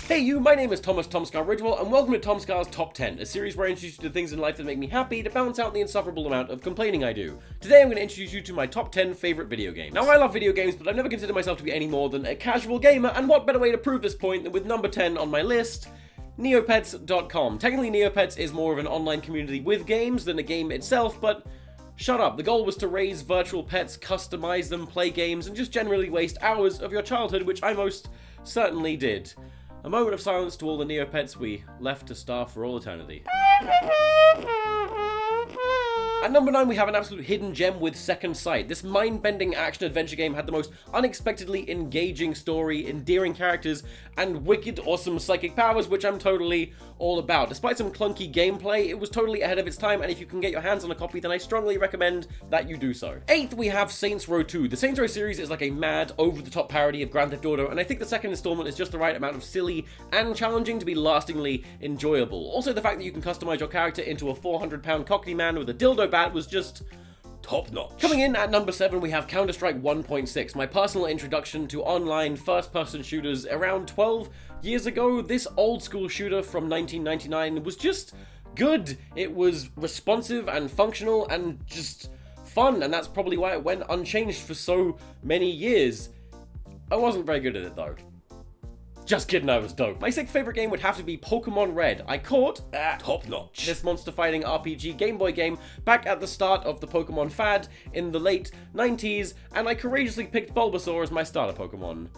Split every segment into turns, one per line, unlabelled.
Hey you, my name is TomSka's Ritual, and welcome to TomSka's Top 10, a series where I introduce you to things in life that make me happy to balance out the insufferable amount of complaining I do. Today I'm going to introduce you to my top 10 favourite video games. Now I love video games, but I've never considered myself to be any more than a casual gamer, and what better way to prove this point than with number 10 on my list, Neopets.com. Technically Neopets is more of an online community with games than a game itself, but shut up. The goal was to raise virtual pets, customize them, play games, and just generally waste hours of your childhood, which I most certainly did. A moment of silence to all the Neopets we left to starve for all eternity. At number 9, we have an absolute hidden gem with Second Sight. This mind-bending action-adventure game had the most unexpectedly engaging story, endearing characters, and wicked awesome psychic powers, which I'm totally all about. Despite some clunky gameplay, it was totally ahead of its time, and if you can get your hands on a copy, then I strongly recommend that you do so. 8th, we have Saints Row 2. The Saints Row series is like a mad, over-the-top parody of Grand Theft Auto, and I think the second installment is just the right amount of silly and challenging to be lastingly enjoyable. Also, the fact that you can customize your character into a 400-pound Cockney man with a dildo bat was just top-notch. Coming in at number 7, we have Counter-Strike 1.6, my personal introduction to online first-person shooters around 12 years ago. This old-school shooter from 1999 was just good. It was responsive and functional and just fun, and that's probably why it went unchanged for so many years. I wasn't very good at it, though. Just kidding, I was dope. My 6th favorite game would have to be Pokemon Red. I caught top-notch this monster fighting RPG Game Boy game back at the start of the Pokemon fad in the late 90s, and I courageously picked Bulbasaur as my starter Pokemon.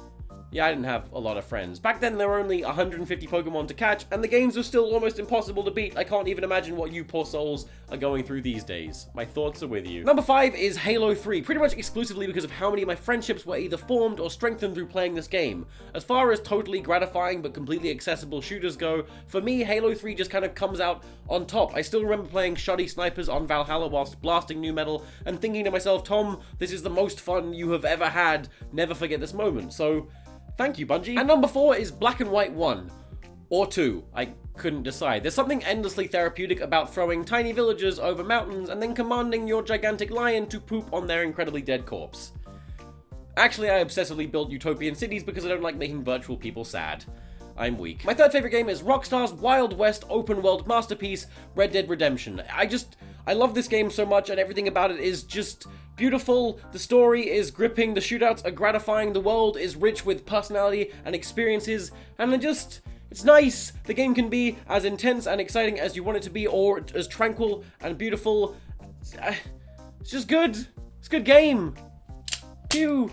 Yeah, I didn't have a lot of friends. Back then, there were only 150 Pokemon to catch, and the games were still almost impossible to beat. I can't even imagine what you poor souls are going through these days. My thoughts are with you. Number 5 is Halo 3, pretty much exclusively because of how many of my friendships were either formed or strengthened through playing this game. As far as totally gratifying but completely accessible shooters go, for me, Halo 3 just kind of comes out on top. I still remember playing shoddy snipers on Valhalla whilst blasting new metal and thinking to myself, Tom, this is the most fun you have ever had. Never forget this moment. So, thank you, Bungie. And number 4 is Black and White 1. Or 2. I couldn't decide. There's something endlessly therapeutic about throwing tiny villagers over mountains and then commanding your gigantic lion to poop on their incredibly dead corpse. Actually, I obsessively built utopian cities because I don't like making virtual people sad. I'm weak. My 3rd favorite game is Rockstar's Wild West open world masterpiece, Red Dead Redemption. I love this game so much, and everything about it is just beautiful. The story is gripping, the shootouts are gratifying, the world is rich with personality and experiences, and it's nice. The game can be as intense and exciting as you want it to be, or as tranquil and beautiful. It's just good. It's a good game. Phew.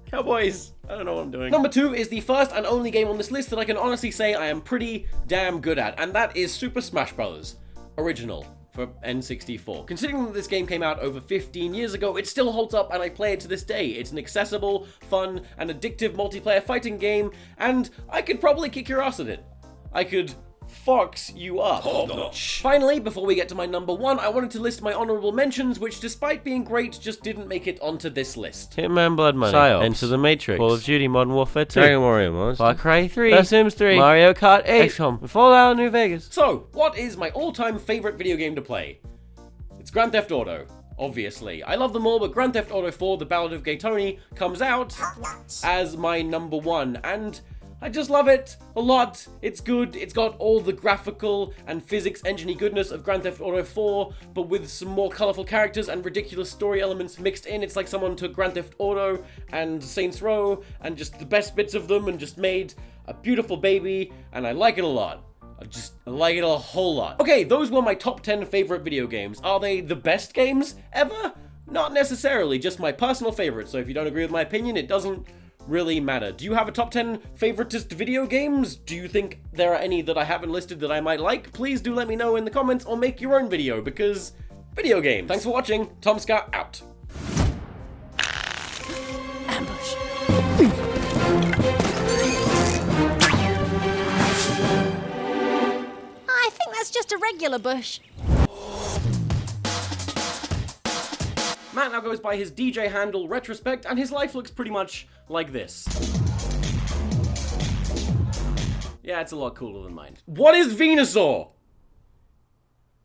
Cowboys. I don't know what I'm doing. Number 2 is the first and only game on this list that I can honestly say I am pretty damn good at, and that is Super Smash Bros. Original for N64. Considering that this game came out over 15 years ago, it still holds up and I play it to this day. It's an accessible, fun, and addictive multiplayer fighting game, and I could probably kick your ass at it. I could fox you up. Top-notch. Finally, before we get to my number 1, I wanted to list my honorable mentions, which despite being great, just didn't make it onto this list.
Hitman Blood Money,
Psyops,
Enter the Matrix,
Call of Duty Modern Warfare 2,
Dragon Warrior Monster,
Far Cry 3,
The Sims 3,
Mario Kart 8,
XCOM, Fallout New Vegas.
So, what is my all-time favorite video game to play? It's Grand Theft Auto, obviously. I love them all, but Grand Theft Auto 4, The Ballad of Gay Tony, comes out as my number 1, and I just love it a lot. It's good. It's got all the graphical and physics engine-y goodness of Grand Theft Auto 4, but with some more colorful characters and ridiculous story elements mixed in. It's like someone took Grand Theft Auto and Saints Row and just the best bits of them and just made a beautiful baby, and I like it a lot. I like it a whole lot. Okay, those were my top 10 favorite video games. Are they the best games ever? Not necessarily, just my personal favorites. So if you don't agree with my opinion, it doesn't really matter. Do you have a top 10 favoritist video games? Do you think there are any that I haven't listed that I might like? Please do let me know in the comments or make your own video, because video games. Thanks for watching. TomSka out.
Ambush. I think that's just a regular bush.
Matt now goes by his DJ handle Retrospect, and his life looks pretty much like this. Yeah, it's a lot cooler than mine. What is Venusaur?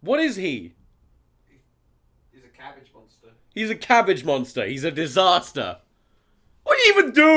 What is he?
He's a cabbage monster.
He's a cabbage monster. He's a disaster. What do you even do?